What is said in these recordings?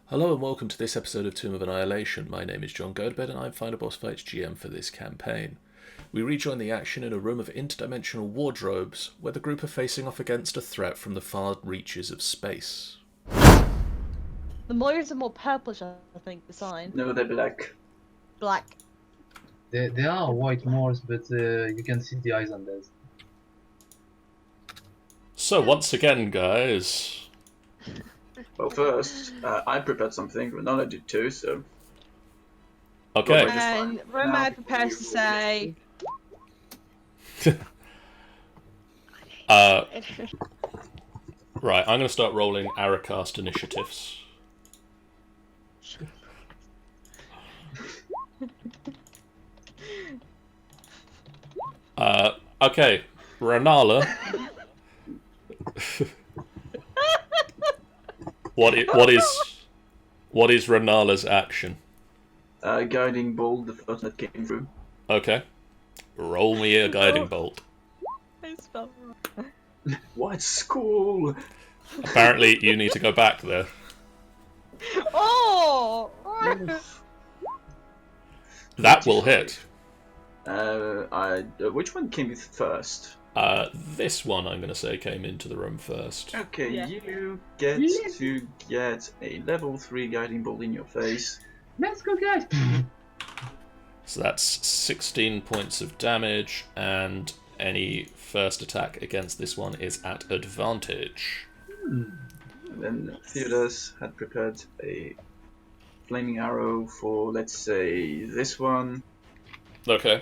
Hello and welcome to this episode of Tomb of Annihilation. My name is John Godbed and I'm Final Boss Fights GM for this campaign. We rejoin the action in a room of interdimensional wardrobes, where the group are facing off against a threat from the far reaches of space. The Moyers are more purplish, I think, the sign. No, they're black. Black. They are white Moors, but you can see the eyes on those. So once again, guys... Well, first, I prepared something. Renala did too, so... Okay. And Romad prepares to say... Right, I'm going to start rolling Aracast initiatives. Okay, Renala. What is Renala's action? Guiding bolt, the first that came through. Okay. Roll me a guiding bolt. I spelled wrong. What school? Apparently, you need to go back there. Oh! That will hit. Which one came first? This one, I'm going to say, came into the room first. Okay, Yeah. you get to get a level 3 guiding bolt in your face. Let's go, guys! So that's 16 points of damage, and any first attack against this one is at advantage. And then Theodos had prepared a flaming arrow for, let's say, this one. Okay.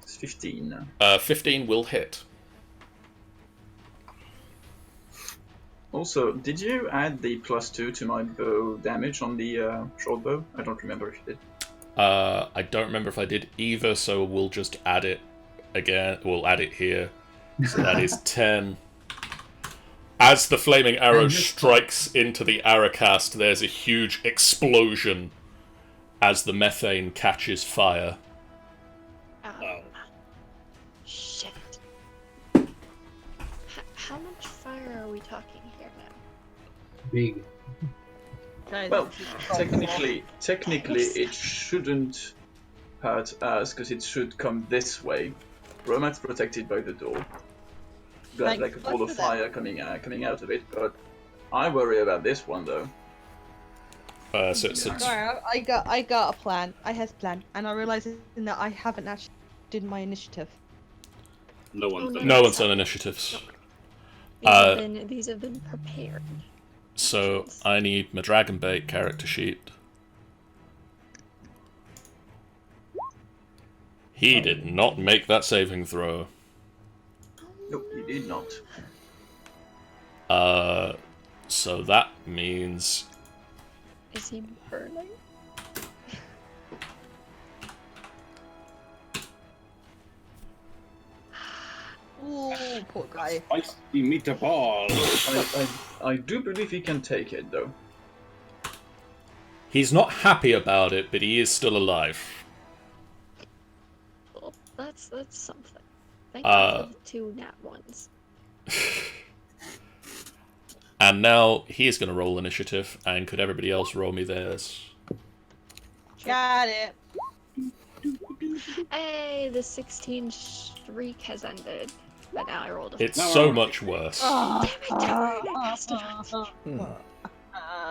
It's 15. 15 will hit. Also, did you add the +2 to my bow damage on the short bow? I don't remember if you did. I don't remember if I did either, so we'll just add it again. We'll add it here. So that is 10. As the flaming arrow strikes into the Aracast, there's a huge explosion as the methane catches fire. Oh. Shit. How much fire are we talking here now? Big. Guys, Well, this is technically, it shouldn't hurt us because it should come this way. Romat's protected by the door. Got like a ball of fire coming out of it, but I worry about this one though. So Sorry, I got a plan. I have a plan, and I realised that I haven't actually did my initiative. No one's done no one's done initiatives. These have been prepared. So I need my Dragonbait character sheet. He did not make that saving throw. Nope, you did not. So that means Is he burning? Ooh, poor guy. Spicy meatball. I do believe he can take it though. he's not happy about it, but he is still alive. Well, that's something. Thank you for the 2 nat ones. And now he is going to roll initiative, and could everybody else roll me theirs? Got it. Hey, the 16 streak has ended. But now I rolled a It's so much worse. Damn it, I passed it on.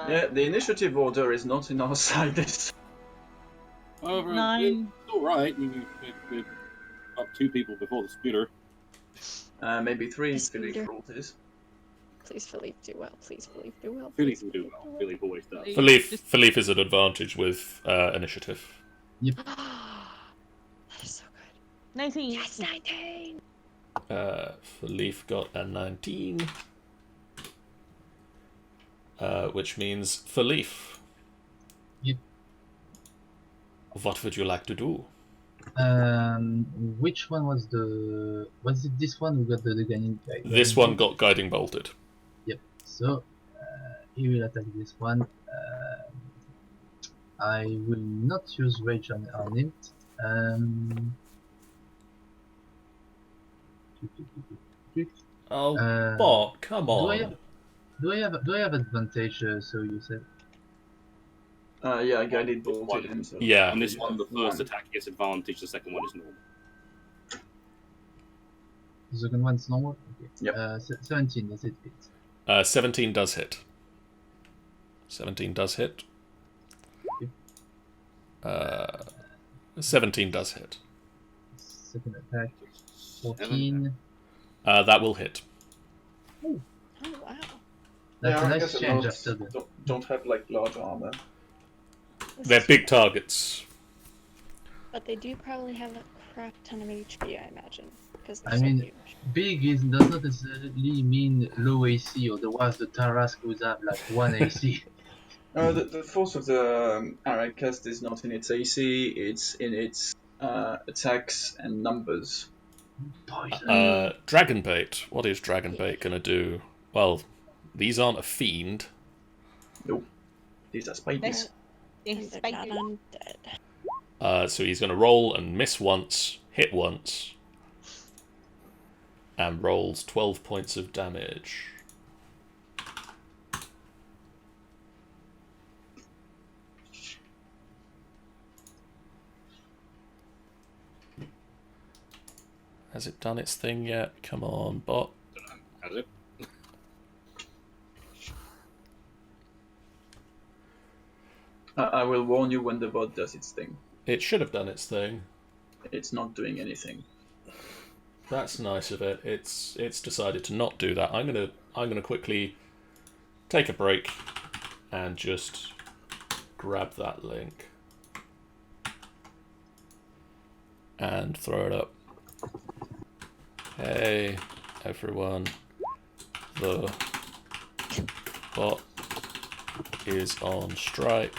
Yeah, the initiative order is not in our side. However, 9. it's alright. We got 2 people before the scooter. Maybe 3 Yes, Philly Peter. cruelties. Please, Philippe, do well. Please, Philippe, do well. Philly Please, can do well. Philly always does. Philippe is at advantage with initiative. that is so good. 19. Yes, 19! Philippe got a 19. Which means Philippe. Yep. What would you like to do? Which one was the... Was it this one who got the guiding? This one got guiding bolted. Yep. So, he will attack this one. I will not use rage on it. Oh, Uh, Bot, come do I on. have- Do I have advantage? So you said. Yeah, I guided bolted him. So Yeah. On this one, the first One. attack gets advantage, the second one is normal. The second one's normal. Okay. Yep. 17. Does it hit? 17 does hit. 17 does hit. 17 does hit. Second attack. 14. That will hit. Oh wow. That's Yeah, a I nice guess change adults after the. don't have like large armor. This They're is- big targets. But they do probably have a crap ton of HP, I imagine, because they're I so mean, huge. Big does not necessarily mean low AC, otherwise the Tarask would have like 1 AC. The force of the Aracast is not in its AC, it's in its attacks and numbers. Poison. Dragon Bait. What is Dragon Bait gonna do? Well, these aren't a fiend. Nope. These are spiders. And It's they're spiky. not undead. So he's gonna roll and miss once, hit once, and rolls 12 points of damage. Has it done its thing yet? Come on, bot. Has it? I will warn you when the bot does its thing. It should have done its thing. It's not doing anything. That's nice of it. It's decided to not do that. I'm gonna quickly take a break and just grab that link and throw it up. Hey everyone, the bot is on strike,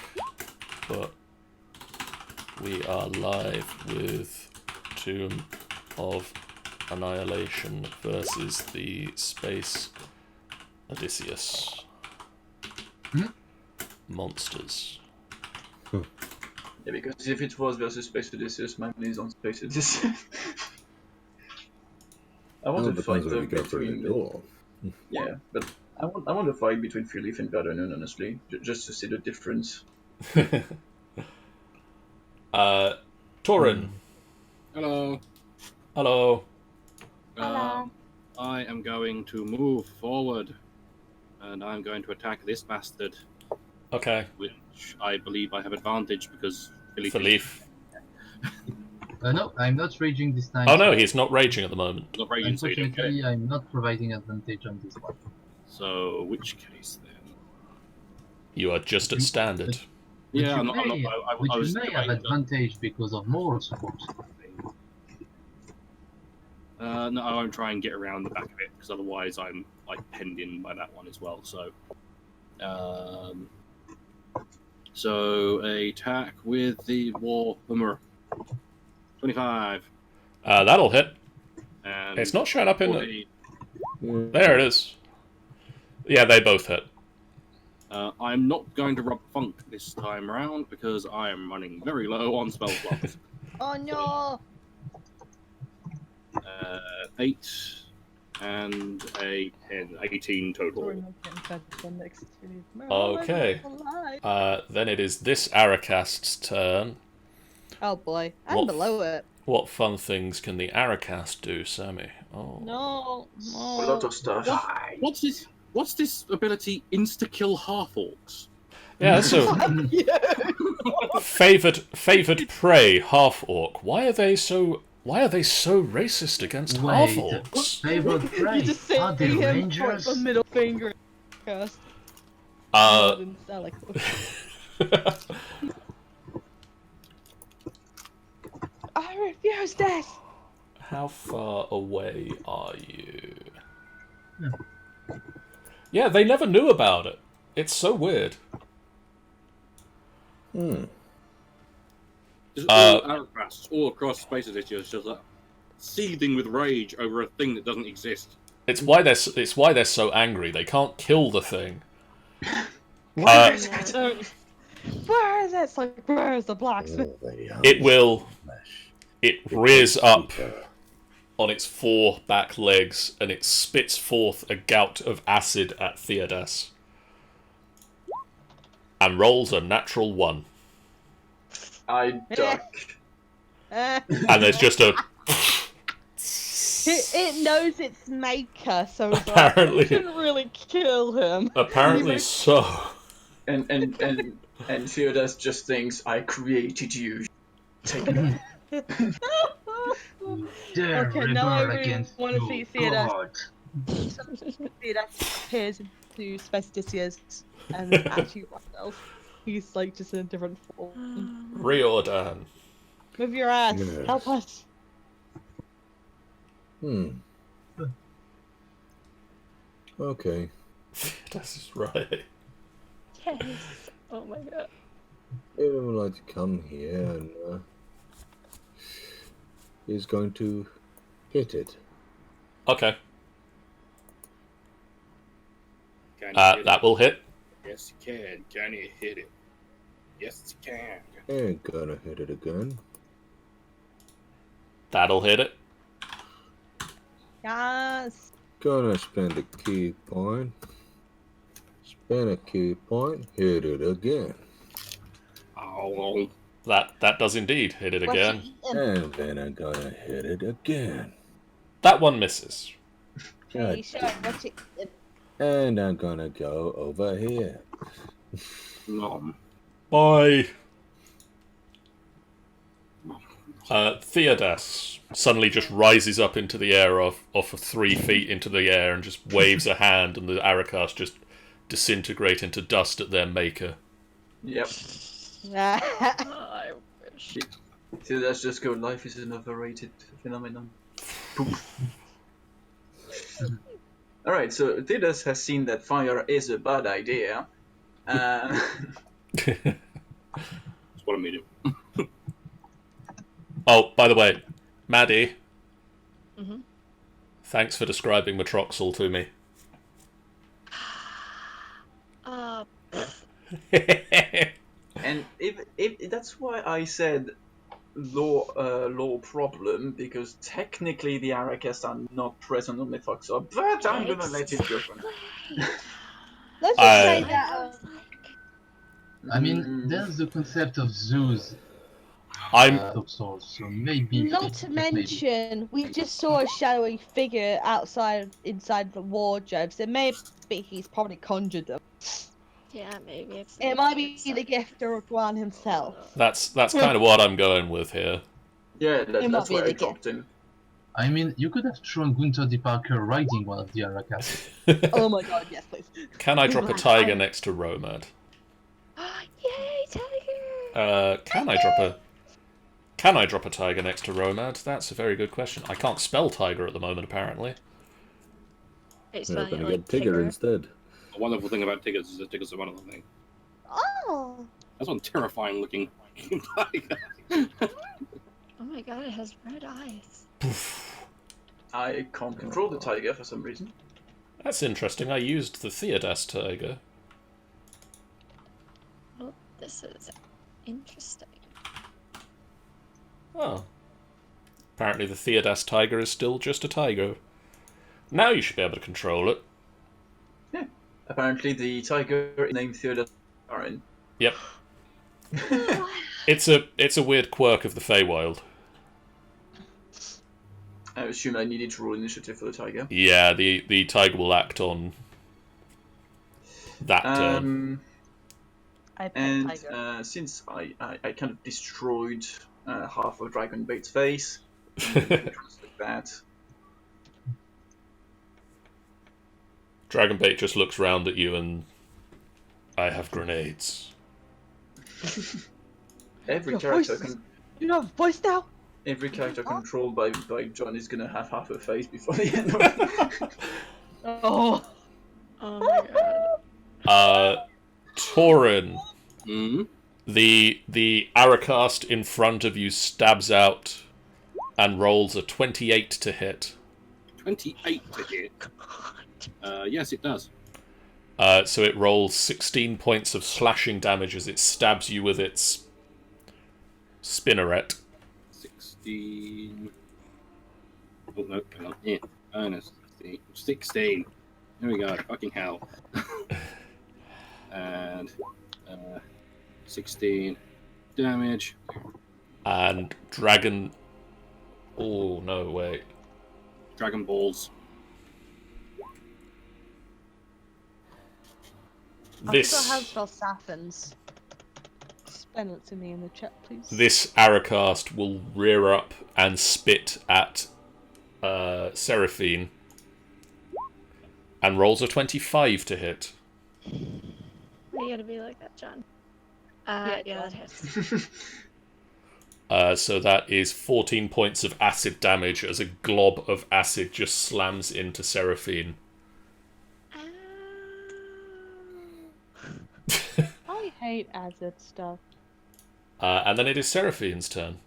but we are live with Tomb of Annihilation versus the Space Odysseus monsters. Yeah, because if it was versus Space Odysseus, my money is on Space Odysseus. I want to fight depends when you go through the between. door. Yeah, but I want to fight between Free Leaf and Gardener, honestly, just to see the difference. Torin. Hello. Hello. I am going to move forward, and I'm going to attack this bastard, Okay. which I believe I have advantage because For Leaf. No, I'm not raging this time. Oh no, so he's not raging at the moment. not raging, so you don't get it. Unfortunately, I'm not providing advantage on this one. So which case then? You are just at standard. But Yeah, you I'm not. may, I but was you may have debating that. advantage because of moral support. No, I won't try and get around the back of it because otherwise I'm like penned in by that one as well. So a attack with the Warhammer. 25. That'll hit. And It's not showing up in the... 40. There it is. Yeah, they both hit. I'm not going to rub funk this time round because I am running very low on spell slots. Oh no! 8 and a 10, 18 total. Okay. Then it is this Aracast's turn. Oh boy, I'm What- below it. What fun things can the Aracast do, Sammy? Oh. No, A lot of stuff. What's this ability? Insta kill half orcs. Yeah, so favored prey half orc. Why are they so racist against half Wait, orcs? favorite prey? You just say Are they him point rangers? the middle finger. Cast. Didn't sound like I refuse this. How far away are you? Yeah, they never knew about it. It's so weird. Just all Aracrasts all across space Odysseus just like seething with rage over a thing that doesn't exist. It's why they're so angry. They can't kill the thing. Where is it? It's like, where is the blacksmith? It rears up on its 4 back legs, and it spits forth a gout of acid at Theodas. And rolls a natural 1. I duck. And there's just a... It knows its maker, so it's Apparently. like, you can really kill him. Apparently so. And Theodas just thinks, I created you. Take me. Dare Okay, now I rebel really against want to your see Theodas. God. Theodas appears into Space Odysseus and actually what else? He's like just in a different form. Riordan. Move your ass. Yes. Help us. Okay. That's right. Yes. Oh my god. He would like to come here and he's going to hit it. Okay. Can you hit That will hit. it? Yes, you can. Can you hit it? Yes, you can. Ain't gonna hit it again. That'll hit it. Yes. Gonna spend a key point. Spend a key point. Hit it again. Oh, That does indeed hit it What again. you eating? And then I'm gonna hit it again. That one misses. Hey, sure. What you eating? And I'm gonna go over here. nom. Bye. Theodas suddenly just rises up into the air off of 3 feet into the air and just waves a hand, and the Arakas just disintegrate into dust at their maker. Yep. I wish. Theodas just go, life is an overrated phenomenon. Poof. Alright, so Theodas has seen that fire is a bad idea. That's what I'm eating. Oh, by the way, Maddie, Mhm. thanks for describing Matroxel to me. And if that's why I said law problem, because technically the Arakas are not present on Methoxor, but I'm gonna let it go for now. Let's just I- say I that. was like, I mean, there's the concept of zoos. I'm Of sorts, so maybe. Not to mention, we just saw a shadowy figure inside the wardrobe, so maybe he's probably conjured them. yeah, maybe it's. It might be it's the like- gifter of Guan himself. that's kind of what I'm going with here. Yeah, It might that's be why the I dropped him. I mean, you could have thrown Gunther D. Parker riding one of the Arakas. Oh my god, yes, please. Can I drop a tiger next to Romad? Yay, tiger! Can I drop a tiger next to Romad? That's a very good question. I can't spell tiger at the moment, apparently. It's You're funny, gonna like get Tigger Tigger. instead. The wonderful thing about tigers is that tigers are one of the thing. Oh. That's one terrifying looking tiger. Oh my god, it has red eyes. I can't control the tiger for some reason. That's interesting. I used the Theodas tiger. Well, this is interesting. Oh. Apparently the Theodas tiger is still just a tiger. Now you should be able to control it. Apparently the tiger is named Theodas Baron. Yep. It's a weird quirk of the Feywild. I assume I needed to roll initiative for the tiger. Yeah, the tiger will act on that turn. I pet And tiger. since I kind of destroyed half of Dragonbait's face, like that. Dragonbait just looks round at you and... I have grenades. Every Your character voice- con- You have a voice now? every character controlled by John is gonna have half a face before the end of it. Oh. Oh my god. Torin, Mm-hmm. the Aracast in front of you stabs out and rolls a 28 to hit. 28 to hit. Yes, it does. So it rolls 16 points of slashing damage as it stabs you with its spinneret. 16. Oh, no, hang on. Yeah. Minus 16. Here we go. Fucking hell. And 16 damage. And dragon. Oh no! Wait. Dragon balls. I forgot how to spell Sappins. Spell it to me in the chat, please. This Aracast will rear up and spit at Seraphine, and rolls a 25 to hit. Why you gotta be like that, John? Yeah, that hits. So that is 14 points of acid damage as a glob of acid just slams into Seraphine. I hate acid stuff. And then it is Seraphine's turn.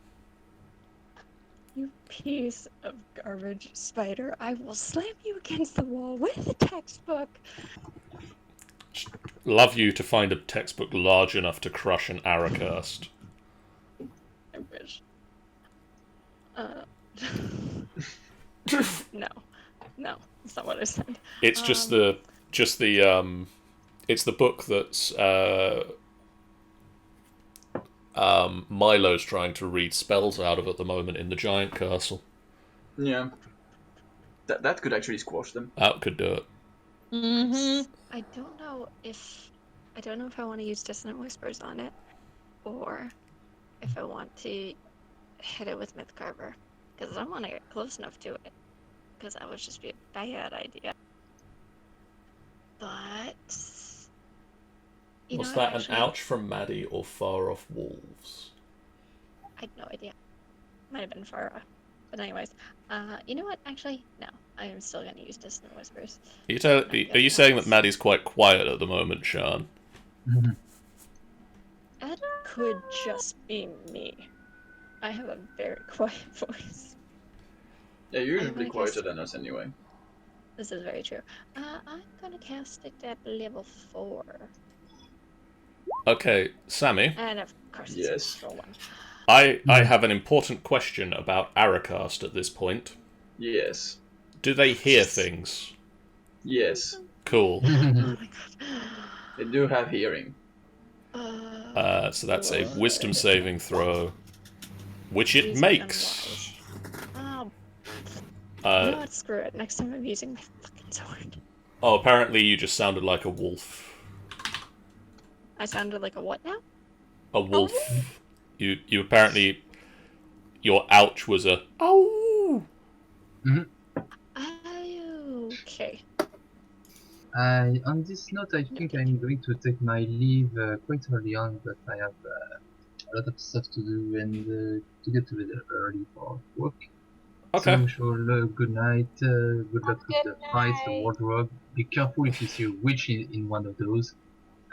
You piece of garbage, spider. I will slam you against the wall with a textbook. Love you to find a textbook large enough to crush an Aracast. I wish. No, that's not what I said. It's just the it's the book that's Milo's trying to read spells out of at the moment in the giant castle. Yeah. That could actually squash them. That could do it. Mm-hmm. I don't know if I want to use Dissonant Whispers on it, or if I want to hit it with Mythcarver, because I don't want to get close enough to it, because that would just be a bad idea. But Was that an ouch from Maddie or far off wolves? I had no idea. Might have been far off. But anyways, you know what? Actually, no. I am still going to use Dissonant Whispers. Are you saying that Maddie's quite quiet at the moment, Sean? That could just be me. I have a very quiet voice. Yeah, you're usually guess- quieter than us anyway. This is very true. I'm going to cast it at level 4. Okay, Sammy. And of course, it's Yes. a natural one. I have an important question about Aracast at this point. Yes. Do they hear things? Yes. Cool. Oh my god. They do have hearing. So that's a wisdom saving throw, which it Easy makes. Oh, you know what? Screw it. Next time I'm using my fucking sword. Oh, apparently you just sounded like a wolf. I sounded like a what now? A wolf. You apparently, your ouch was a ow. Oh, okay. On this note, I think I'm going to take my leave quite early on, but I have a lot of stuff to do and to get to bed early for work. Okay. So, sure, good night, good luck with the fights, the wardrobe. Be careful if you see a witch in one of those.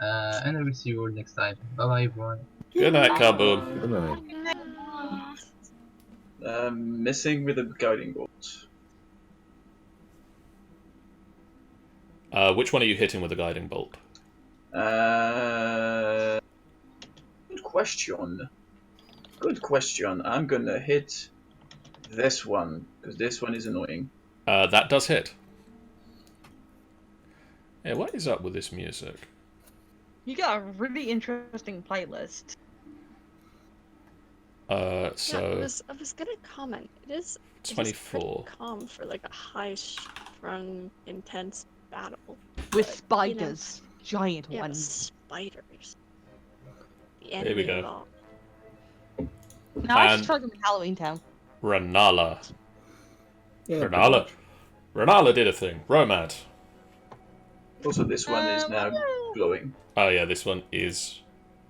And I will see you all next time. Bye bye, everyone. Good night, Kaboom. Good night. Messing with a guiding bolt. Which one are you hitting with a guiding bolt? Good question. Good question. I'm gonna hit this one, because this one is annoying. That does hit. Yeah, what is up with this music? You got a really interesting playlist. Yeah, So I was gonna comment. It is 24. pretty calm for like a high-strung, intense battle. With But, spiders. Giant Yeah, ones. spiders. The There we enemy go. of all. Now I And- just tried them in Halloween Town. Renala. Yeah, Renala did a thing. Romad. Also, this one is now glowing. Oh yeah, this one is.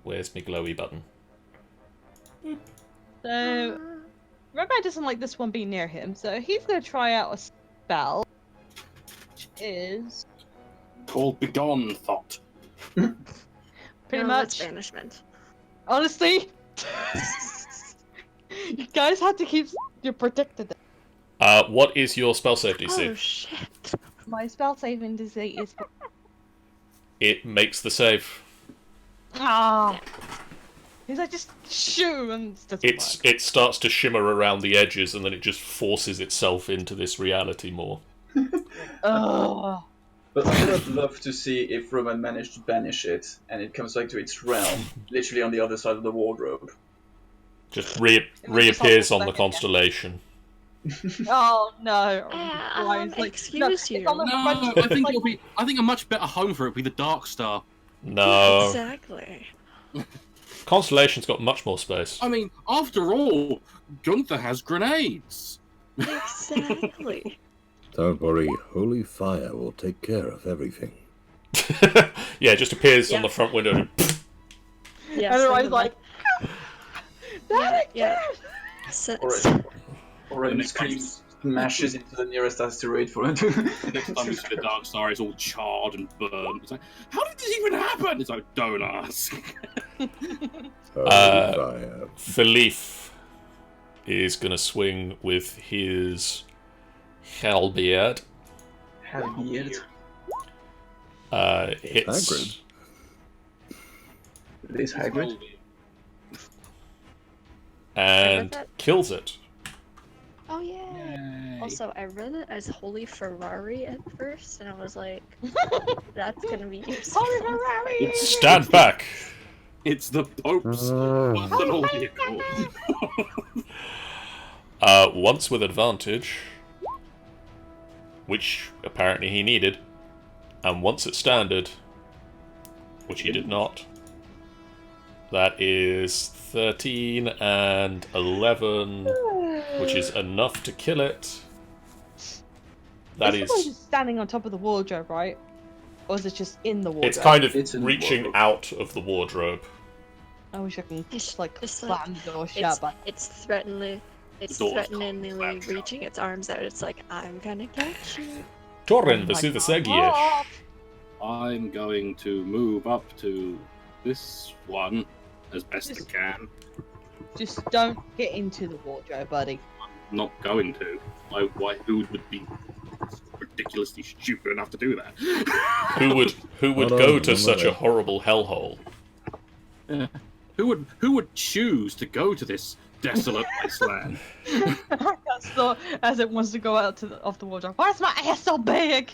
Where's my glowy button? So, Rabbi doesn't like this one being near him, so he's going to try out a spell, which is Called Begone Thought. pretty No, that's much, banishment. honestly, you guys have to keep you protected. What is your spell save DC? Oh shit! My spell saving DC is It makes the save. ah. He's like, just shoot, and it doesn't work. It starts to shimmer around the edges, and then it just forces itself into this reality more. Ugh. But I would love to see if Roman managed to banish it, and it comes back to its realm, literally on the other side of the wardrobe. Just reappears on the constellation. Oh no! Excuse you. No, I think it'll be. I think a much better home for it would be the Dark Star. No. Exactly. Constellation's got much more space. I mean, after all, Gunther has grenades. Exactly. Don't worry, holy fire will take care of everything. Yeah, it just appears on the front window. Yeah. And everyone's like, yeah. Or a scream smashes into the nearest asteroid for it. Next time you see the Dark Star, it's all charred and burned. It's like, how did this even happen? It's like, don't ask. Holy fire. Philippe is going to swing with his halberd. Halberd. Hits. Hagrid. It is Hagrid. And kills it. Oh yeah. Also, I read it as Holy Ferrari at first, and I was like, that's gonna be useful. Holy Ferrari! Stand back! It's the Pope's personal vehicle. Once with advantage, which apparently he needed, and once at standard, which he did not. That is 13 and 11, which is enough to kill it. That It's is... just standing on top of the wardrobe, right? Or is it just in the wardrobe? It's kind of It's in the reaching wardrobe. out of the wardrobe. I wish I can just like It's slam like- the door shut, but It's threateningly reaching its arms out. It's like, I'm gonna get you. Torin, Oh the my Soothsayer. God. I'm going to move up to this one as best I can. Just don't get into the wardrobe, buddy. I'm not going to. Why? Who would be ridiculously stupid enough to do that? Who would Hold go on, to I'm such not- a horrible hellhole? Who would choose to go to this desolate wasteland? That's the as it wants to go out of the wardrobe. Why is my ass so big?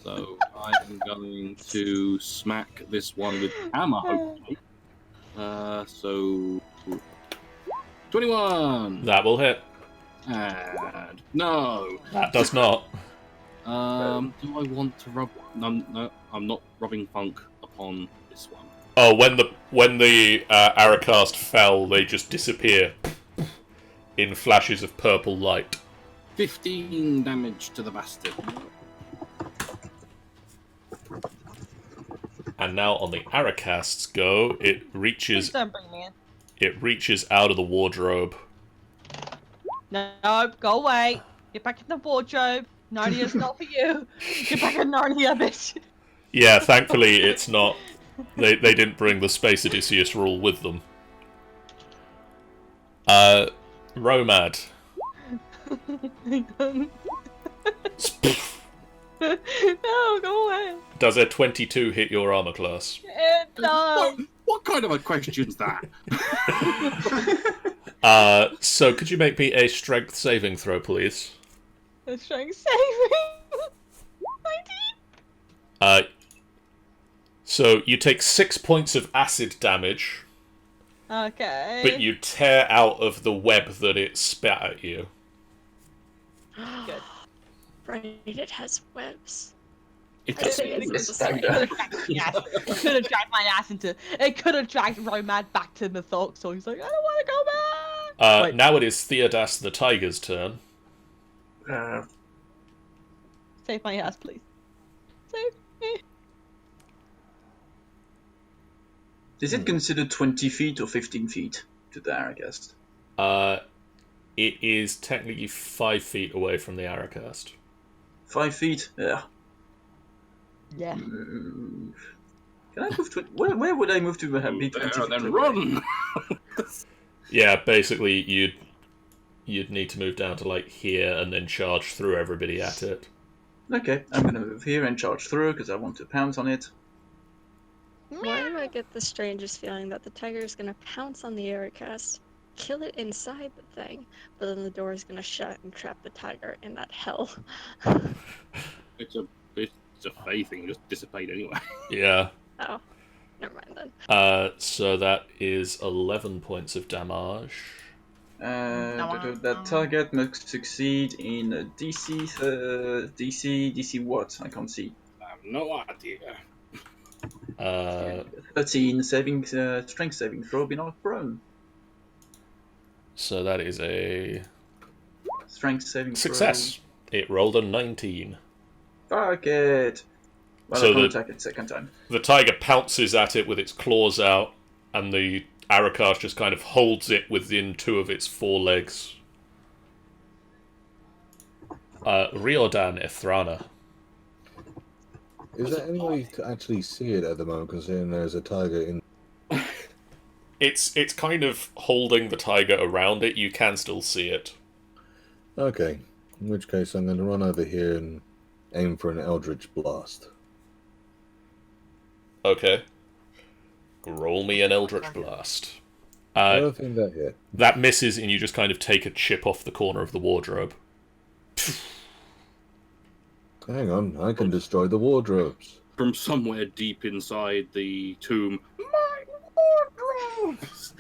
So I'm going to smack this one with hammer, hopefully. So 21 That will hit. and no. That does not. Do I want to rub? No, I'm not rubbing funk upon this one. Oh, when the Aracast fell, they just disappear in flashes of purple light. 15 damage to the bastard. And now on the Aracast's go, it Please reaches don't bring me in. it reaches out of the wardrobe. No, go away. Get back in the wardrobe. Narnia's not for you. Get back in Narnia, bitch. Yeah, thankfully it's not. They didn't bring the Space Odysseus rule with them. Romad. No, go away. Does a 22 hit your armor class? No. What kind of a question's that? So could you make me a strength saving throw, please? It's trying to save me. 19. So you take 6 points of acid damage, Okay. but you tear out of the web that it spat at you. Good. Right, it has webs. It I does. think it's It's just like- staggered. It could have dragged my ass into. It could have dragged Romad back to Mythok, so he's like, I don't want to go back. Wait. Now it is Theodas the Tiger's turn. Save my ass, please. Save me. Is it considered 20 feet or 15 feet to the Aragast? It is technically 5 feet away from the Aracast. 5 feet? Yeah. Yeah. Can I move to... Where would I move to be 20 There, feet then away? run. Yeah, basically you'd need to move down to like here and then charge through everybody at it. Okay, I'm gonna move here and charge through because I want to pounce on it. Why do I get the strangest feeling that the tiger is gonna pounce on the Aerocast, kill it inside the thing, but then the door is gonna shut and trap the tiger in that hell? It's a faith thing, just dissipate anyway. Yeah. Oh, never mind then. So that is 11 points of damage. That target must succeed in a DC what? I can't see. I have no idea. 13 saving, strength saving throw, be knocked prone. So that is a Strength saving success. It rolled a 19. Fuck it. Well, So I can't attack it second time. The tiger pounces at it with its claws out, and the Arakash just kind of holds it within 2 of its 4 legs. Riordan Ethrana. Is there any way to actually see it at the moment, considering there's a tiger in... It's kind of holding the tiger around it. You can still see it. Okay, in which case I'm going to run over here and aim for an Eldritch Blast. Okay. Roll me an Eldritch Blast. I don't think that hit. That misses, and you just kind of take a chip off the corner of the wardrobe. Hang on, I can destroy the wardrobes. From somewhere deep inside the tomb, my wardrobes!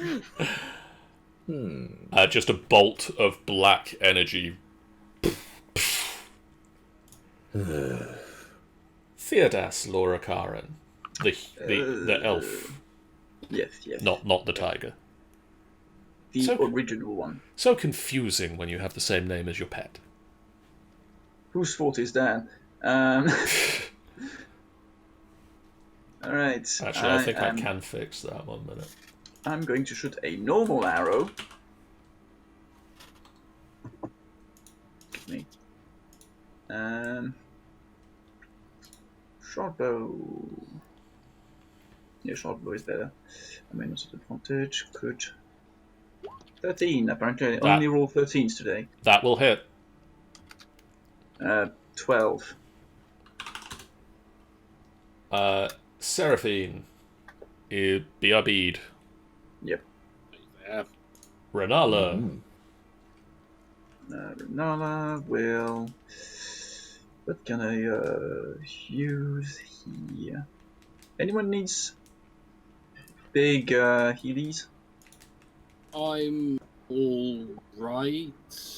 Just a bolt of black energy. Theodas Laura Karen. The elf. Yes. Not the tiger. The original one. So confusing when you have the same name as your pet. Whose fault is that? Alright. Actually, I think I can fix that 1 minute. I'm going to shoot a normal arrow. Me. Short bow. Yeah, short bow is better. I mean, also advantage. Good. 13. Apparently, I only roll 13s today. That will hit. 12. Seraphine. Biabid. Yep. Yeah. Renala. Renala will... What can I use here? Anyone needs big healies? I'm all right.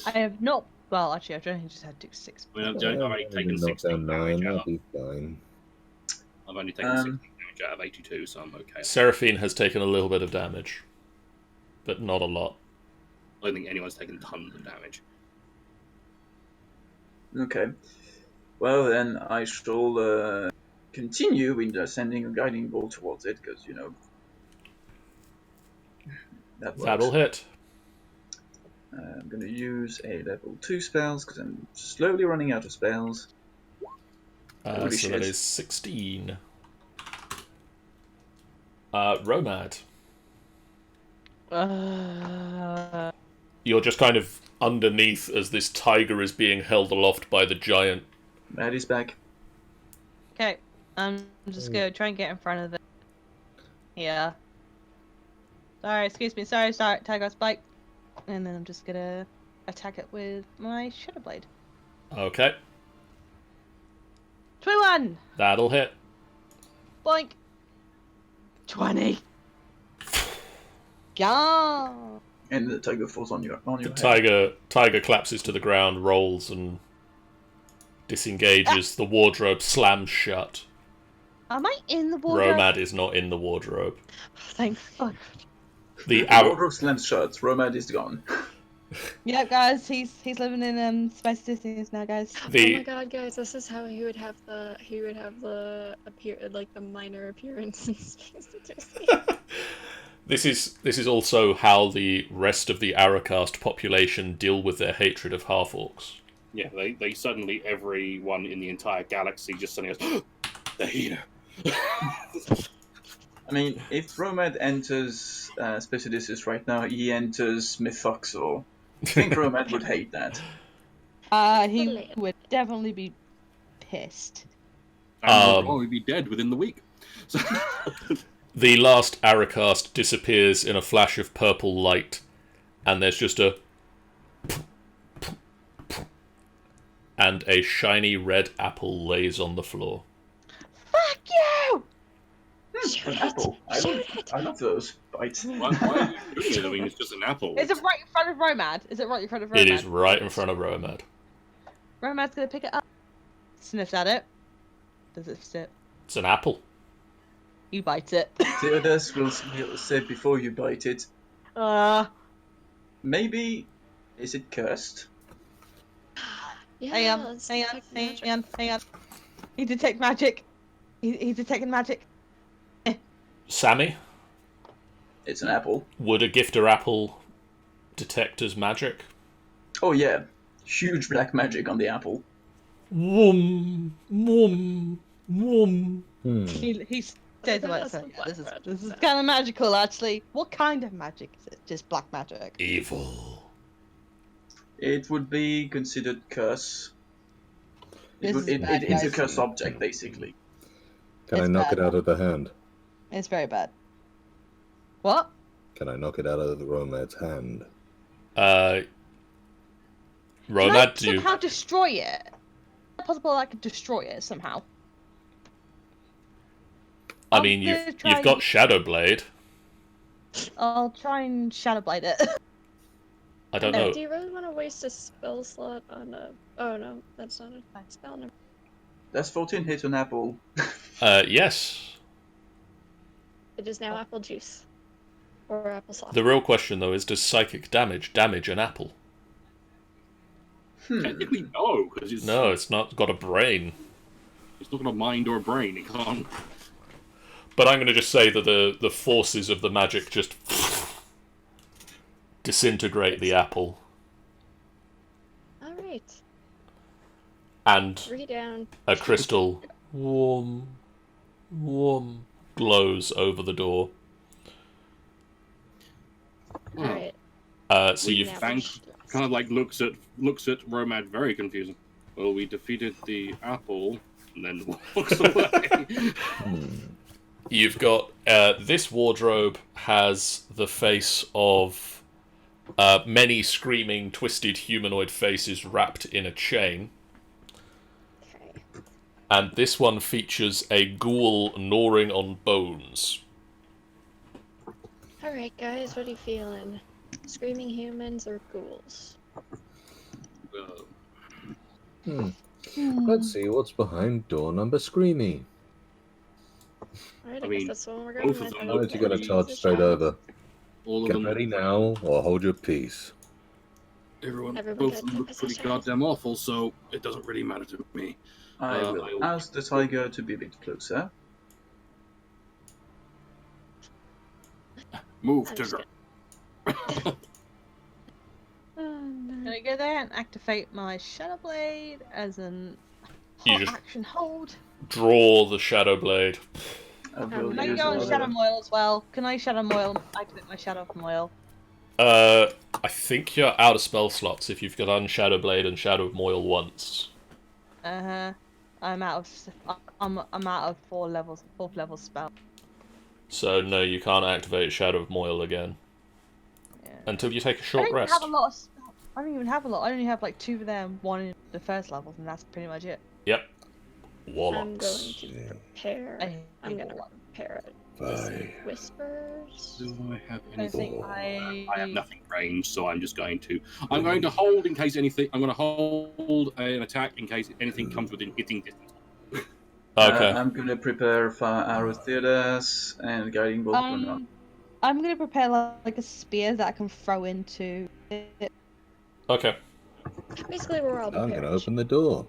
I have not. Well, actually, I've only just had to do 6. I mean, I've only taken 16 damage I'll out. be fine. I've only taken 16 damage out of 82, so I'm okay. Seraphine has taken a little bit of damage, but not a lot. I don't think anyone's taken tons of damage. Okay. Well, then I shall continue in sending a guiding bolt towards it, because, you know, that works. That'll hit. I'm going to use a level 2 spells, because I'm slowly running out of spells. So that is 16. Romad. You're just kind of underneath as this tiger is being held aloft by the giant. Maddie's back. Okay, I'm just gonna try and get in front of it. Yeah. Sorry, excuse me. Sorry, tiger spike. And then I'm just gonna attack it with my Shadow Blade. Okay. 21! That'll hit. Boink! 20! Yeah! And the tiger falls on your head. Tiger collapses to the ground, rolls, and disengages. The wardrobe slams shut. Am I in the wardrobe? Romad is not in the wardrobe. Thank fuck. The wardrobe slams shut. Romad is gone. Yeah, guys, he's living in Space Disney now, guys. Oh my god, guys, this is how he would have the minor appearance in Space Disney. This is also how the rest of the Aracast population deal with their hatred of half-orcs. Yeah, they suddenly, everyone in the entire galaxy just suddenly goes, they're here. I mean, if Romad enters Space Odysseus right now, he enters Mythoxor. I think Romad would hate that. He would definitely be pissed. And he'll probably be dead within the week. So, The last Aracast disappears in a flash of purple light, and there's just a and a shiny red apple lays on the floor. Fuck you! An apple. I love those bites. why are you doing it? I mean, it's just an apple. Is it right in front of Romad? Is it right in front of Romad? It is right in front of Romad. Romad's gonna pick it up. Sniffs at it. Does it sit? It's an apple. You bite it. The others will say before you bite it. Maybe is it cursed? Yeah, hang on, let's hang on, detect magic. hang on. He detect magic. He's detecting magic. Sammy, It's an apple. would a gifter apple detect as magic? Oh yeah, huge black magic on the apple. Wum, wum, wum. He says Okay, about that's some black this is magic. kind of magical actually. What kind of magic is it? Just black magic. Evil. It would be considered curse. This is bad, It's a guys. curse object, basically. Can I It's knock bad. it out of the hand? It's very bad. What? Can I knock it out of the Romad's hand? Can I Romad, do you... somehow destroy it? Is it possible I could destroy it somehow? I I'm mean, gonna you've try got and- Shadow Blade. I'll try and shadow blade it. I don't know. Do you really want to waste a spell slot on a... Oh no, that's not a spell. Never- That's 14 hit an apple. Yes. It is now apple juice. Or apple sauce. The real question, though, is does psychic damage an apple? Technically, no, because it's No, it's not got a brain. It's not got a mind or a brain. It can't. But I'm going to just say that the forces of the magic just disintegrate the apple, Alright. and 3 down. a crystal warm glows over the door. Alright. So you've Now Thank- push- Kind of like looks at Romad very confusing. Well, we defeated the apple, and then walks away. You've got this wardrobe has the face of many screaming, twisted humanoid faces wrapped in a chain, Okay. and this one features a ghoul gnawing on bones. Alright, guys, what are you feeling? Screaming humans or ghouls? Let's see what's behind door number screamy. Alright, I I mean, guess that's the one we're going both of with. them How look is you gonna pretty- charge straight over? all of Get them. ready now, or hold your peace. Everyone, Everyone both of get them look in pretty position. goddamn awful, so it doesn't really matter to me. I I will will- ask the tiger to be a bit closer. Move, I'm just Tigger. Can I go there and activate my shadow blade as an You hot just- action hold? Draw the shadow blade. I will Can I use go on another- shadow moil as well? Can I shadow moil? Activate my shadow moil. I think you're out of spell slots if you've got Shadow Blade and Shadow Moil once. I'm out of. I'm out of fourth level spell. So no, you can't activate Shadow of Moil again Yeah. until you take a I short don't rest. have a lot of spell. I don't even have a lot. I only have like 2 of them, 1 in the first levels, and that's pretty much it. Yep. I'm going Warlocks. to prepare. I I'm gonna warlock. prepare it. Bye. Whispers. Do I have I don't anything? think I have nothing ranged, so I'm just going to. I'm going to hold in case anything. I'm going to hold an attack in case anything comes within hitting distance. Okay. I'm gonna prepare fire arrow theaters and guiding bolt. I'm gonna prepare like a spear that I can throw into it. Okay. Basically, we're all I'm prepared. gonna open the door.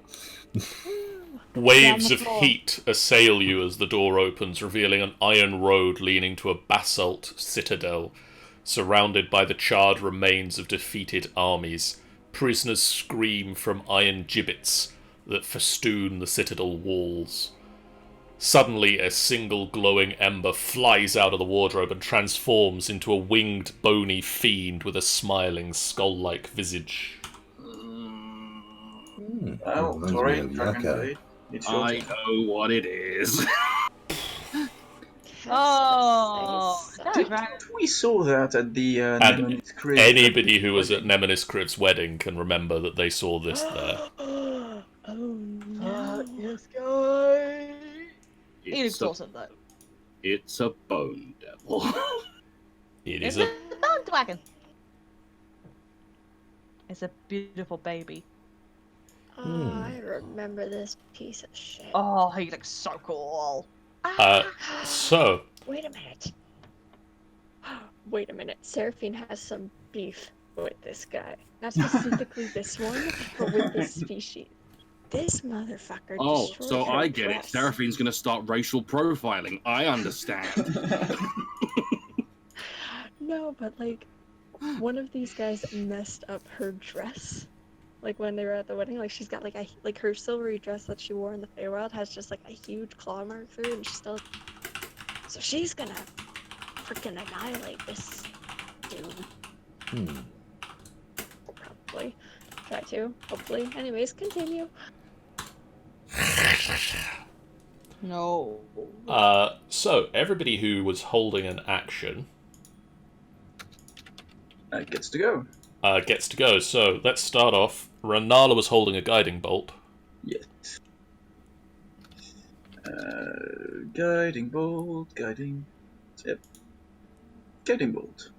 Waves the of floor. heat assail you as the door opens, revealing an iron road leading to a basalt citadel, surrounded by the charred remains of defeated armies. Prisoners scream from iron gibbets that festoon the citadel walls. Suddenly, a single glowing ember flies out of the wardrobe and transforms into a winged, bony fiend with a smiling, skull-like visage. Oh, reminds sorry, me of Dragon Yaka. Blade. It's your I turn. know what it is. Oh, They that suck. right. We saw that at the And Nemesis Crib. Anybody who was at Nemesis Crib's wedding can remember that they saw this there. Oh no. This guy. He looks It's a, awesome though. it's a bone devil. It It's is a a bandwagon. It's a beautiful baby. Oh, I remember this piece of shit. Oh, he looks so cool. so Wait a minute. Wait a minute. Seraphine has some beef with this guy. Not specifically this one, but with this species. This motherfucker Oh, destroyed so her I get it. dress. Seraphine's going to start racial profiling. I understand. No, but like, one of these guys messed up her dress. Like when they were at the wedding, like she's got like her silvery dress that she wore in the Feywild has just like a huge claw mark through it, and she's still. So she's gonna freaking annihilate this dude. Probably. Try to. Hopefully. Anyways, continue. No. so everybody who was holding an action Gets to go. gets to go. So let's start off. Renala was holding a guiding bolt. Yes. Guiding bolt, Yep. Guiding bolt.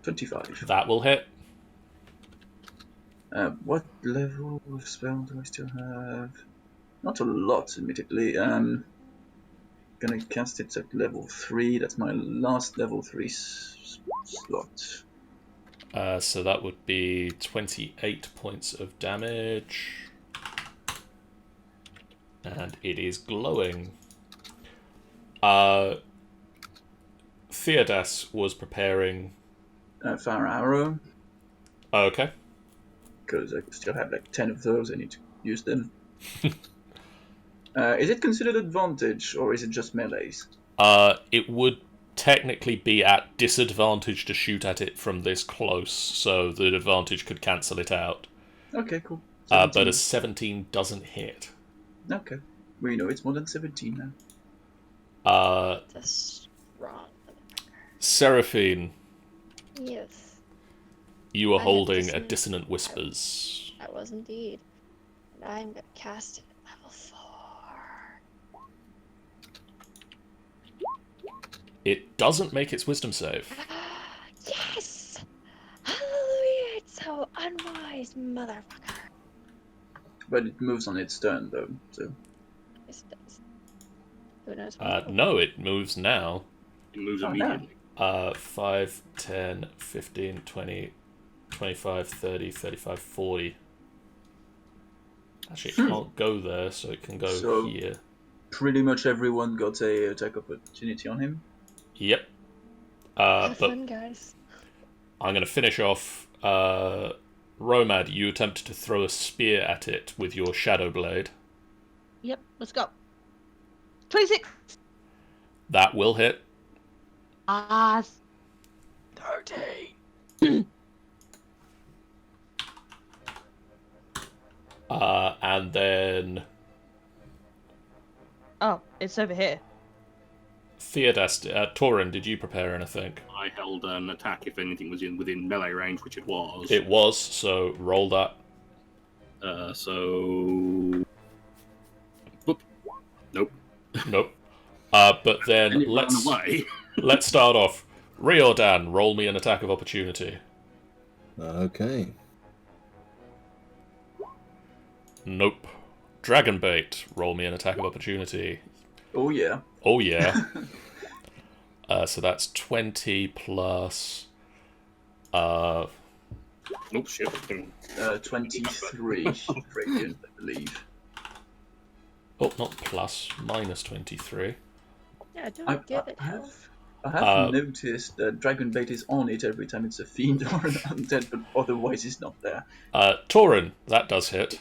25. That will hit. What level of spell do I still have? Not a lot, admittedly. Gonna cast it at level 3. That's my last level 3 slot. So that would be 28 points of damage. And it is glowing. Theodas was preparing... Fire arrow, Okay. because I still have like 10 of those. I need to use them. Is it considered advantage, or is it just melees? It would technically be at disadvantage to shoot at it from this close, so the advantage could cancel it out. Okay, cool. But 17. a 17 doesn't hit. Okay. We know it's more than 17 now. That's wrong. Seraphine, Yes, you are I have holding a dissonant- dissonant whispers. I was indeed. And I'm gonna cast it at level 4. It doesn't make its wisdom save. Yes! Hallelujah! It's so unwise, motherfucker. But it moves on its turn, though, so... Yes, it does. Who knows when? No, it moves now. It moves Oh, no. immediately. 5, 10, 15, 20, 25, 30, 35, 40. Actually, it can't go there, so it can go So- here. Pretty much everyone got a attack opportunity on him. Yep. Have But fun, guys. I'm going to finish off. Romad, you attempt to throw a spear at it with your shadow blade. Yep, let's go. 26. That will hit. 30. And then Oh, it's over here. Theodas, Tauren, did you prepare anything? I held an attack if anything was within melee range, which it was. It was, so roll that. So. Whoop. Nope. Nope. But then And it ran let's away. let's start off. Riordan, roll me an attack of opportunity. Okay. Nope. Dragonbait, roll me an attack of opportunity. Oh, yeah. Oh yeah. So that's 20 plus. Nope, shit. 23, friggin', I believe. Oh, not plus, minus 23. Yeah, don't I give it hell. have noticed that Dragonbait is on it every time it's a fiend or an undead, but otherwise it's not there. Tauren, that does hit.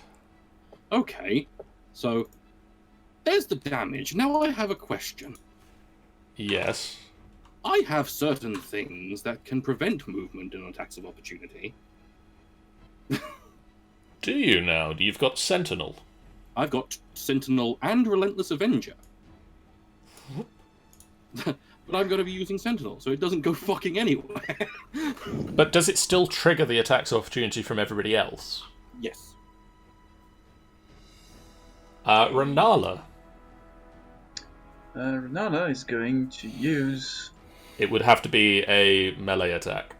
Okay, so there's the damage. Now I have a question. Yes. I have certain things that can prevent movement in attacks of opportunity. Do you now? You've got Sentinel. I've got Sentinel and Relentless Avenger. But I'm going to be using Sentinel, so it doesn't go fucking anywhere. But does it still trigger the attacks opportunity from everybody else? Yes. Renala. Renala is going to use... It would have to be a melee attack.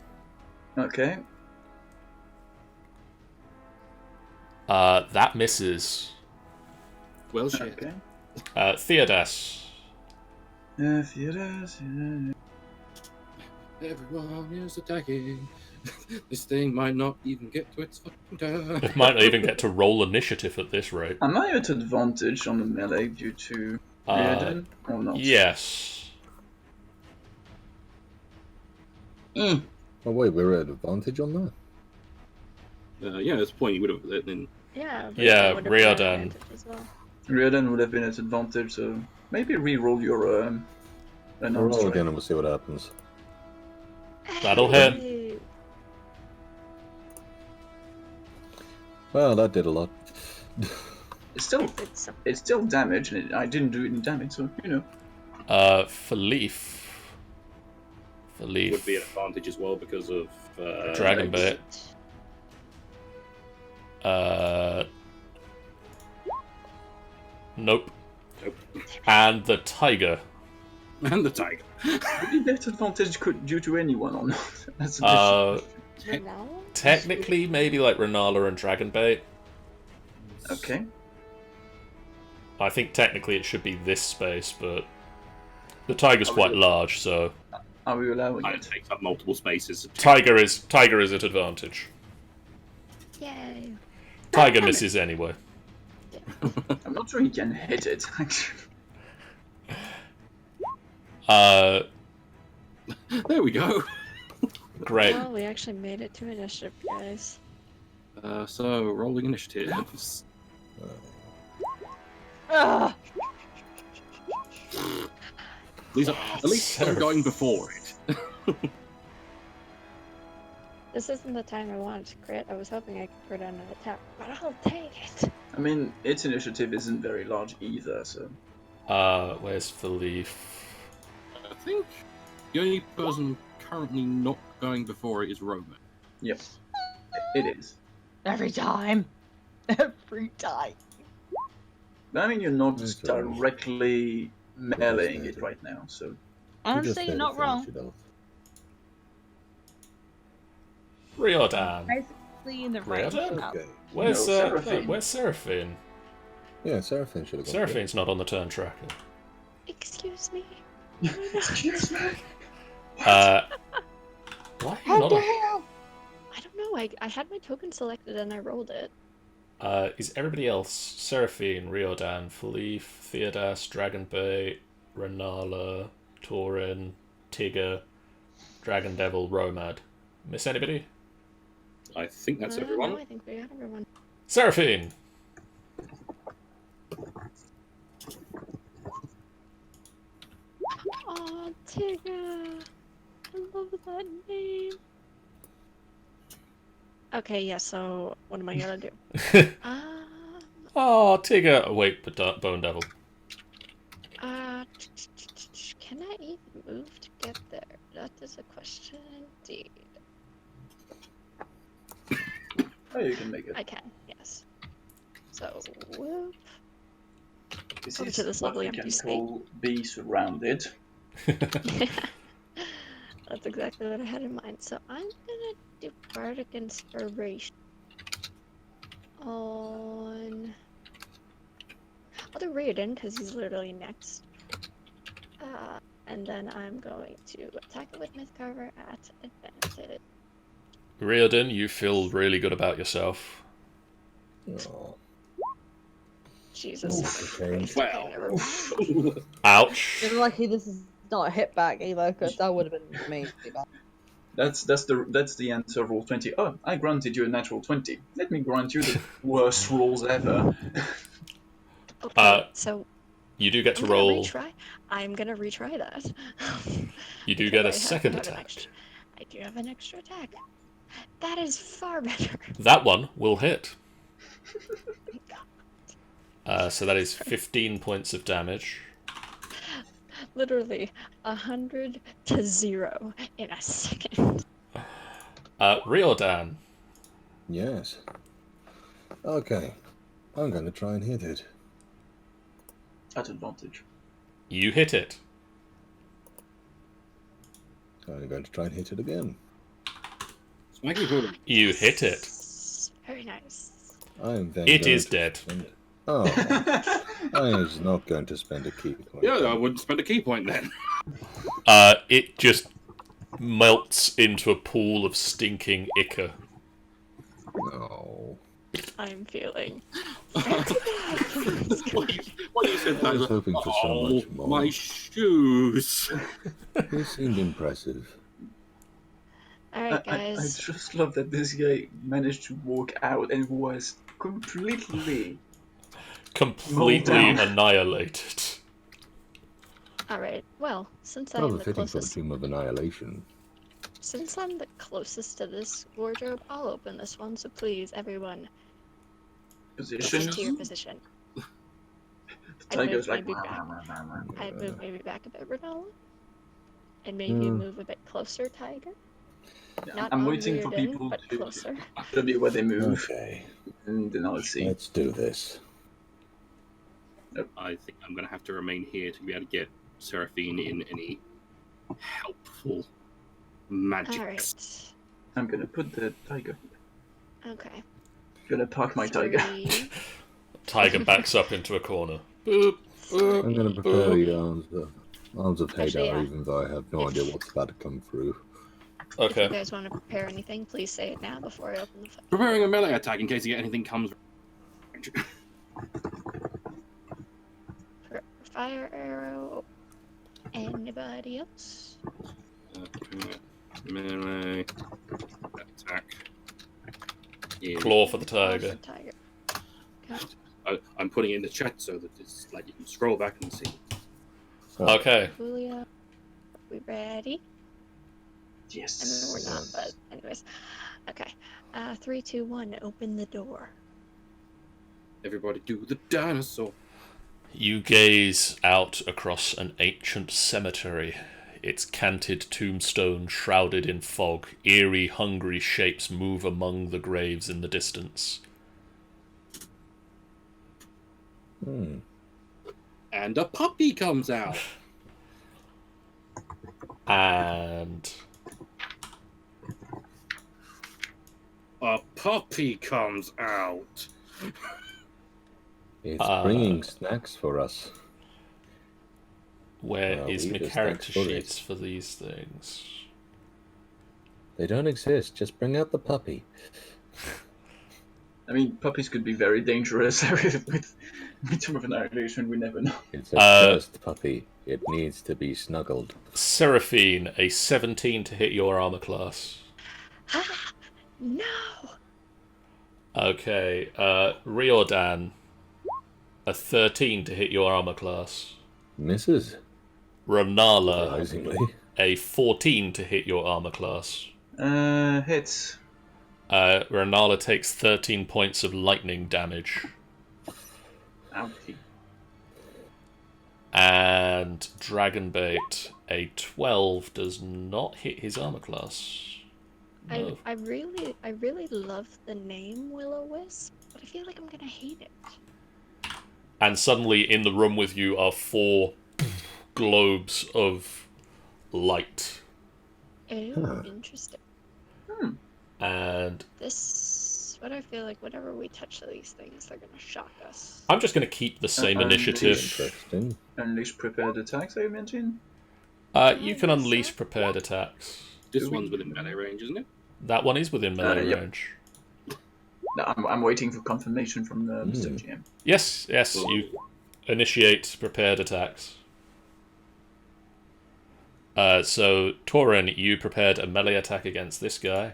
Okay. That misses. Well, shit. Okay. Theodas. Theodas... Everyone is attacking. This thing might not even get to its fucking turn. It might not even get to roll initiative at this rate. Am I at advantage on the melee due to Riordan or not? Yes. Mm. Oh wait, we're at advantage on that? Yeah, that's the point. You would have then. Yeah. Yeah, it would have been Riordan. advantage as well. Riordan would have been at advantage, so maybe re-roll your We'll unarmed roll strike. again and we'll see what happens. That'll hit. Hey. Well, that did a lot. It's still damage, and I didn't do it in damage, so you know. Philippe. Would be an advantage as well because of Dragon Bait. Nope. Nope. And the tiger. And the tiger. Would that advantage due to anyone or not? That's a different question. Now? Technically, maybe like Renala and Dragon Bait. Okay. I think technically it should be this space, but the tiger's quite large, so Are we allowing It it? takes up multiple spaces. tiger is at advantage. Yay. Tiger misses anyway. I'm not sure he can hit it, actually. There we go. Great. Well, we actually made it to initiative, guys. So rolling initiatives. Ugh. At least I'm going before it. This isn't the time I wanted to crit. I was hoping I could crit on an attack, but I'll take it. I mean, its initiative isn't very large either, so... Where's Philippe? I think the only person currently not going before it is Roman. Yep. It is. Every time. Every time. But I mean, you're not Okay. directly meleeing it right now, so... Honestly, you're not wrong. Riordan. Basically in the range. Riordan? of- Okay. Where's No, Seraphine. Where's Seraphine? Yeah, Seraphine should have gone. Seraphine's not on the turn tracker. Excuse me. Excuse me? Why are you How not the on? hell? I don't know. I had my token selected and I rolled it. Is everybody else Seraphine, Riordan, Philippe, Theodas, Dragonbait, Renala, Tauren, Tigger, Dragon Devil, Romad? Miss anybody? I think that's everyone. No, I think we got everyone. Seraphine! Aw, Tigger. I love that name. Okay, yeah, so what am I gonna do? Oh, Tigger! Oh, wait, but Bone Devil. Can I even move to get there? That is a question indeed. Oh, you can make it. I can, yes. So, whoop. This over is to this what lovely we can empty call be surrounded. That's exactly what I had in mind. So I'm gonna do Bardic Inspiration on... I'll do Riordan, because he's literally next. And then I'm going to attack it with Mythcarver at advantage. Riordan, you feel really good about yourself. Oh, Jesus. Oof, Christ. well. Okay, never mind. Ouch! You're lucky this is not a hit back either, because that would have been amazing. That's the answer of roll 20. Oh, I granted you a natural 20. Let me grant you the worst rolls ever. Okay, so You do get to I'm gonna roll. retry. I'm gonna retry that. You do Because get I a second have an attack. I do have an extra attack. That is far better. That one will hit. God. So that is 15 points of damage. literally 100 to 0 in a second. Riordan. Yes. Okay. I'm going to try and hit it. At advantage. You hit it. I'm going to try and hit it again. Smacky Poodle. You hit it. Very nice. I'm then It going is to dead. spend- Oh, I was not going to spend a key point. Yeah, I wouldn't spend a key point then. It just melts into a pool of stinking ichor. No. I'm feeling. What you said, I was hoping for so much more. My shoes. He seemed impressive. Alright, I guys. just love that this guy managed to walk out and was completely down. Annihilated. Alright, well, since I'm Rather the fitting for the closest, Tomb of Annihilation. since I'm the closest to this wardrobe, I'll open this one. So please, everyone, Position. get to your position. The tiger's like. maybe back. I'd move maybe back a bit, Ronaldo, and maybe move a bit closer, Tiger. Yeah, Not I'm on waiting for Reardon, people but to closer. show me where they move, Okay, and then I'll see. let's do this. I think I'm going to have to remain here to be able to get Seraphine in any helpful magic. Alright. I'm gonna put the tiger. Okay. Gonna park my tiger. 3, Tiger backs up into a corner. Boop, boop. I'm going to prepare the arms of Actually, Hagar, yeah. even though I have no idea what's about to come through. If you Okay. guys want to prepare anything, please say it now before I open the fire. Preparing a melee attack in case anything comes. Fire arrow. Anybody else? Melee attack. Yeah. Claw for the Claw tiger. for tiger. Okay. I'm putting it in the chat so that it's like you can scroll back and see. Okay. Julia, we ready? Yes. I mean, we're not, but anyways. Okay. 3, 2, 1. Open the door. Everybody do the dinosaur. You gaze out across an ancient cemetery, its canted tombstone shrouded in fog. Eerie, hungry shapes move among the graves in the distance. And a puppy comes out. And A puppy comes out. It's bringing snacks for us. where Well, is we my just character explored it. sheets for these things? They don't exist. Just bring out the puppy. I mean, puppies could be very dangerous with Tomb of Annihilation. We never know. It's a cursed puppy. It needs to be snuggled. Seraphine, a 17 to hit your armor class. No! Okay, Riordan, a 13 to hit your armor class. Misses. Ranala, Surprisingly. a 14 to hit your armor class. Hits. Ranala takes 13 points of lightning damage. Ouchie. And Dragonbait, a 12, does not hit his armor class. No. I really love the name Will-O-Wisp, but I feel like I'm gonna hate it. And suddenly in the room with you are 4 globes of light. Oh, interesting. And But I feel like whenever we touch these things, they're gonna shock us. I'm just going to keep the same initiative. Interesting. Unleash prepared attacks, I imagine? You can unleash prepared attacks. This one's within melee range, isn't it? That one is within melee Yep. range. No, I'm waiting for confirmation from Mr. GM. Yes, you initiate prepared attacks. So, Torin, you prepared a melee attack against this guy.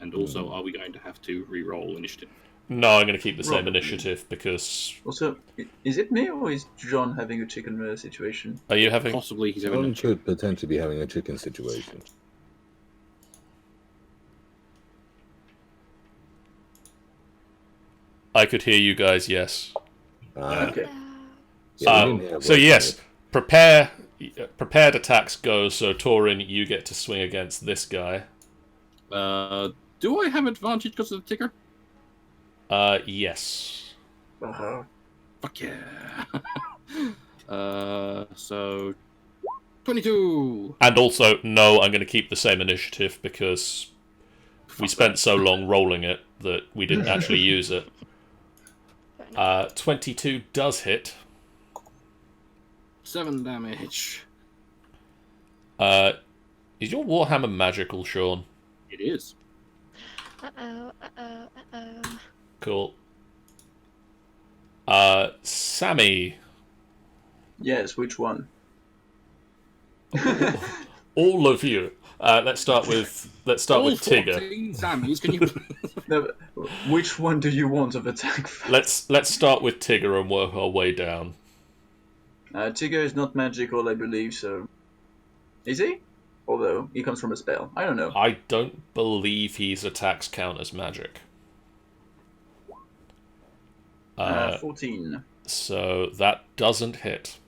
And also, are we going to have to re-roll initiative? No, I'm going to keep the same Probably. initiative because... Also, is it me or is John having a chicken situation? Are you having... Possibly he's having One a could potentially be having a chicken situation. I could hear you guys, yes. Okay. Yeah, we didn't hear So what yes, it prepare prepared attacks go, so Torin, you get to swing against this guy. Do I have advantage because of the ticker? Yes. Uh-huh. Fuck yeah. So 22. And also, no, I'm going to keep the same initiative because we spent so long rolling it that we didn't actually use it. 22 does hit. 7 damage. Is your Warhammer magical, Sean? It is. Uh-oh. Cool. Sammy. Yes, which one? All of you. Let's start with All Tigger. 14 Sammys, can you... No, which one do you want of attack first? Let's start with Tigger and work our way down. Tigger is not magical, I believe, so... Is he? Although, he comes from a spell. I don't know. I don't believe his attacks count as magic. 14. So that doesn't hit.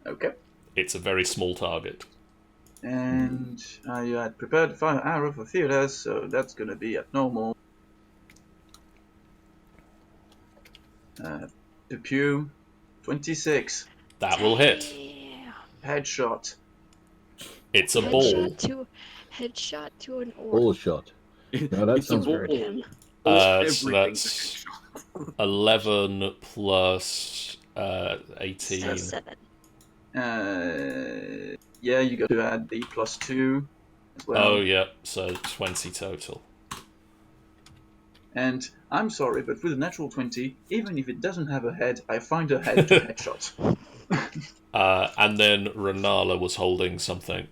Okay. It's a very small target. And I had prepared a fire arrow for Theodas, so that's gonna be at normal. The pew, 26. That will hit. Headshot. It's a ball. Headshot to an orb. Bull shot. No, that It's a sounds ball. Hurt him. So Everything's that's 11 plus 18. So 7. Yeah, you got to add the +2 as well. Oh, yeah, so 20 total. And I'm sorry, but with a natural 20, even if it doesn't have a head, I find a head to headshot. And then Renala was holding something.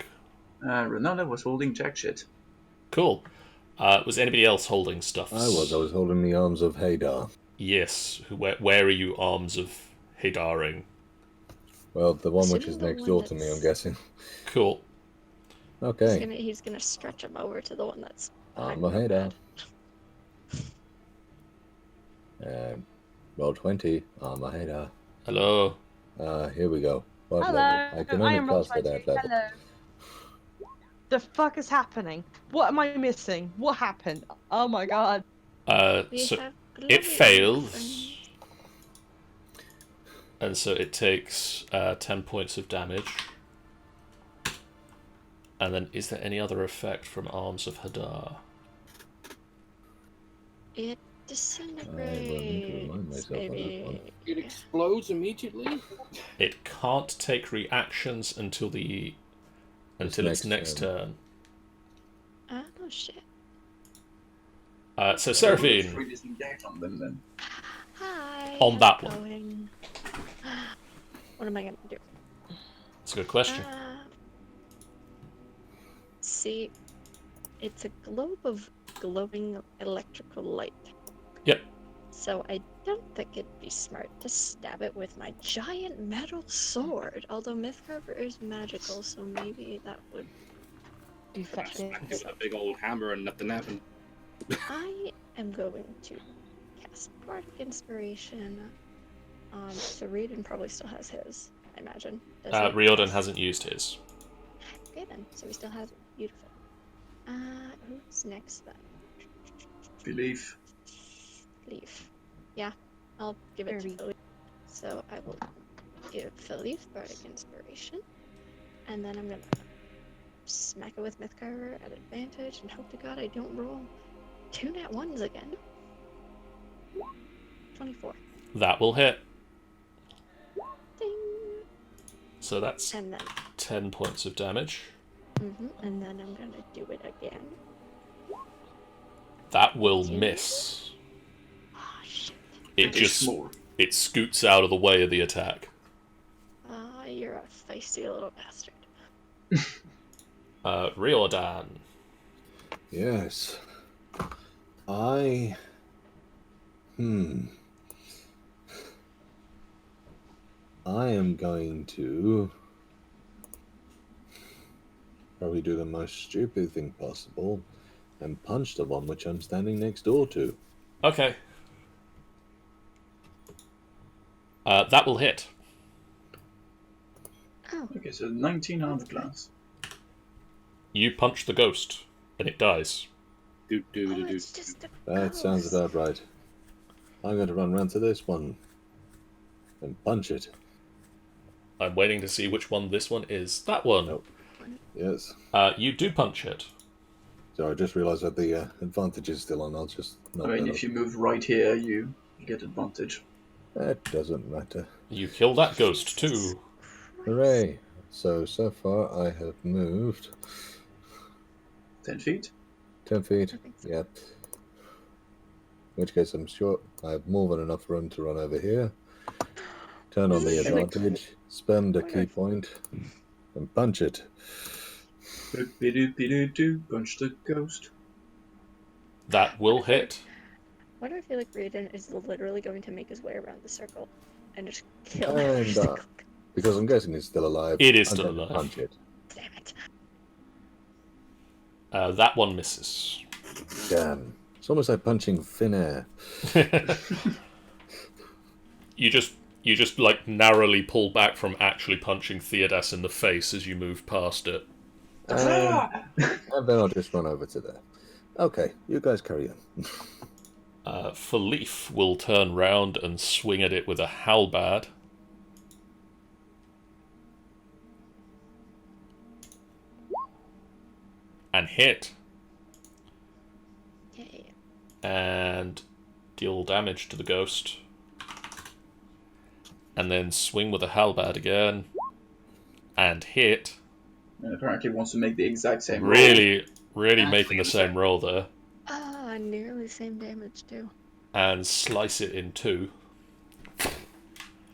Renala was holding jack shit. Cool. Was anybody else holding stuff? I was holding the arms of Hadar. Yes. Where are you arms of Hidaring? Well, the one which Assuming is the next one door to me, that's- I'm guessing. Cool. Okay. He's gonna stretch him over to the one that's Arm behind of the Hadar. bed. Roll 20. Arm of Hadar. Hello. Here we go. What Hello. level? I can only am cast it Roll20. at level. Hello. The fuck is happening? What am I missing? What happened? Oh my god. We So have it glowing fails. friends. And so it takes 10 points of damage. And then, is there any other effect from Arms of Hadar? It disintegrates. remind myself on this one. Maybe. It explodes immediately. It can't take reactions until its next turn. Oh shit. So Seraphine, Free disengage on them then. Hi. On how's that it one. going? What am I gonna do? it's a good question. See, it's a globe of glowing electrical light. Yep. So I don't think it'd be smart to stab it with my giant metal sword. Although Mythcarver is magical, so maybe that would. Smack it with a big old hammer and nothing happened. I am going to cast Bardic Inspiration. So Reedon probably still has his, I imagine. Does he? Riordan hasn't used his. Okay then, so he still has it. Beautiful. Who's next then? Belief. Leaf. Yeah, I'll give it to Philippe. So I will give Philippe Bardic Inspiration. And then I'm gonna smack it with Mythcarver at advantage and hope to god I don't roll 2 nat 1s again. 24. That will hit. Ding! So that's And then 10 points of damage. and then I'm gonna do it again. That will Two. miss. Oh shit. It just Small. it scoots out of the way of the attack. You're a feisty little bastard. Riordan. Yes. I am going to probably do the most stupid thing possible and punch the one which I'm standing next door to. Okay. That will hit. Oh. Okay, so 19 armor class. You punch the ghost, and it dies. Oh, it's just a That sounds ghost. about right. I'm going to run round to this one and punch it. I'm waiting to see which one this one is. That one. Nope. Yes. You do punch it. So I just realised that the advantage is still on. I'll just I knock mean, that if up. you move right here, you get advantage. That doesn't matter. You kill that ghost too. Hooray! So far I have moved 10 feet. 10 feet. I think so. Yep. In which case I'm sure I have more than enough room to run over here. Turn on the advantage, spend a key point, and punch it. Punch the ghost. That will hit. Why do I feel like Raiden is literally going to make his way around the circle and just kill And, every single Because I'm guessing he's still alive. It is I'm still going to alive. Punch it. Damn it. That one misses. Damn. It's almost like punching thin air. You just like narrowly pull back from actually punching Theodas in the face as you move past it. Ah! And then I'll just run over to there. Okay, you guys carry on. Philippe will turn round and swing at it with a halberd. And hit. Yay. And deal damage to the ghost. And then swing with a halberd again. And hit. And apparently wants to make the exact same roll. Really Actually making the the same same. roll there. Ah, nearly same damage too. And slice it in two.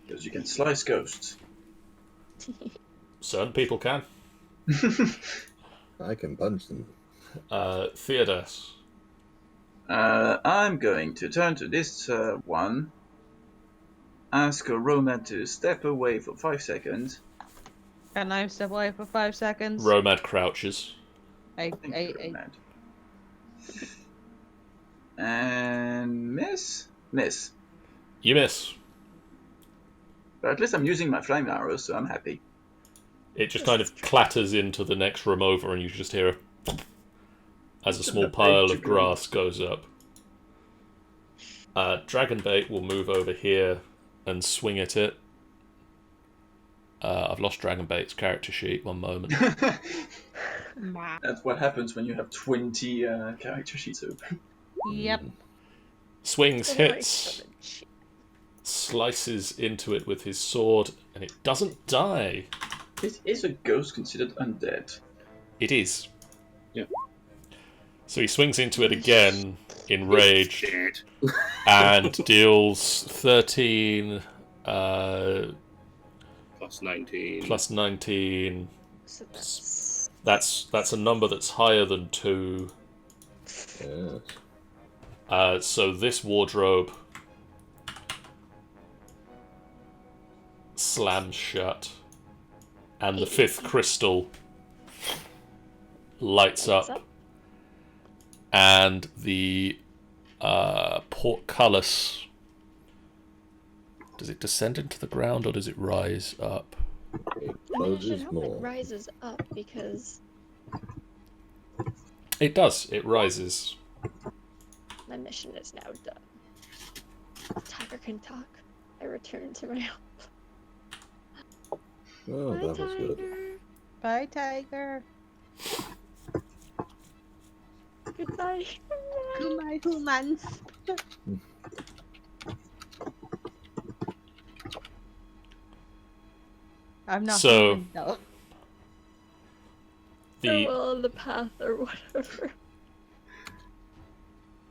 Because you can slice ghosts. Certain people can. I can punch them. Theodas. I'm going to turn to this one. Ask Roma to step away for 5 seconds. Can I step away for 5 seconds? Romad crouches. Thank you, Romad. And miss? Miss. You miss. But at least I'm using my flying arrows, so I'm happy. It just kind of clatters into the next room over, and you just hear as a small big pile of chicken. grass goes up. Dragonbait will move over here and swing at it. I've lost Dragonbait's character sheet. One moment. That's what happens when you have 20 character sheets open. Yep. Swings, Oh, hits, it's slices into it with his sword, and it doesn't die. Is a ghost considered undead? It is. Yeah. So he swings into it again, enraged, Shit. and deals 13 Plus 19. plus 19. So That's a number that's higher than 2. Yes. So this wardrobe slams shut, and the 5th crystal lights up, and the portcullis. Does it descend into the ground or does it rise up? It I mean, I should closes hope more. it rises up because It does. It rises. my mission is now done. Tiger can talk. I return to my home. Oh, Bye, that was good. Tiger. Bye, Tiger. Goodbye. Goodbye, humans. I'm not So- human, though. Farewell on the path or whatever.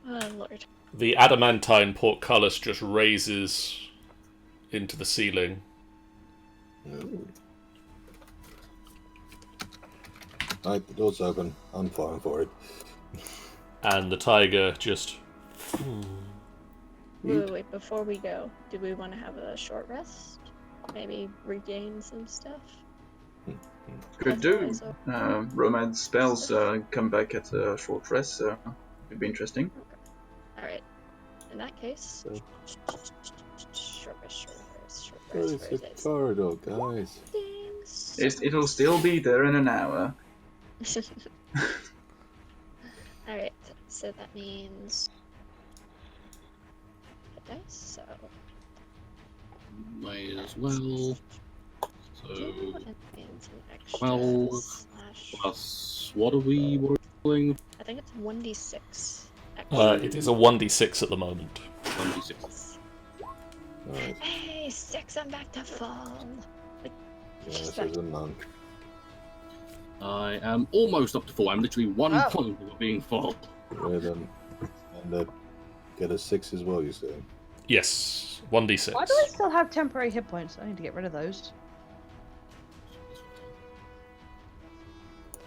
Oh, Lord. The adamantine portcullis just raises into the ceiling. Oh. Right, the door's open. I'm fine for it. And the tiger just... Wait, before we go, do we want to have a short rest? Maybe regain some stuff? Could do. Otherwise, Romad's spells come back at a short rest, so could be interesting. Alright. In that case, So- short rest. Where's Where is the it? corridor, guys? Things. It'll still be there in an hour. Alright, so that means. Okay, so. May as well. So It means an extra 12 slash. plus what are we rolling? I think it's 1d6. It is a 1d6 at the moment. 1d6. Nice. Hey, 6, I'm back to full. Yeah, this is a none. I am almost up to 4. I'm literally 1 Oh. point of being full. Yeah, then. And get a 6 as well, you say? Yes, 1d6. Why do I still have temporary hit points? I need to get rid of those.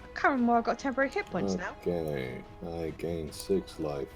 I can't remember why I've got temporary hit points now. Okay, I gain 6 life.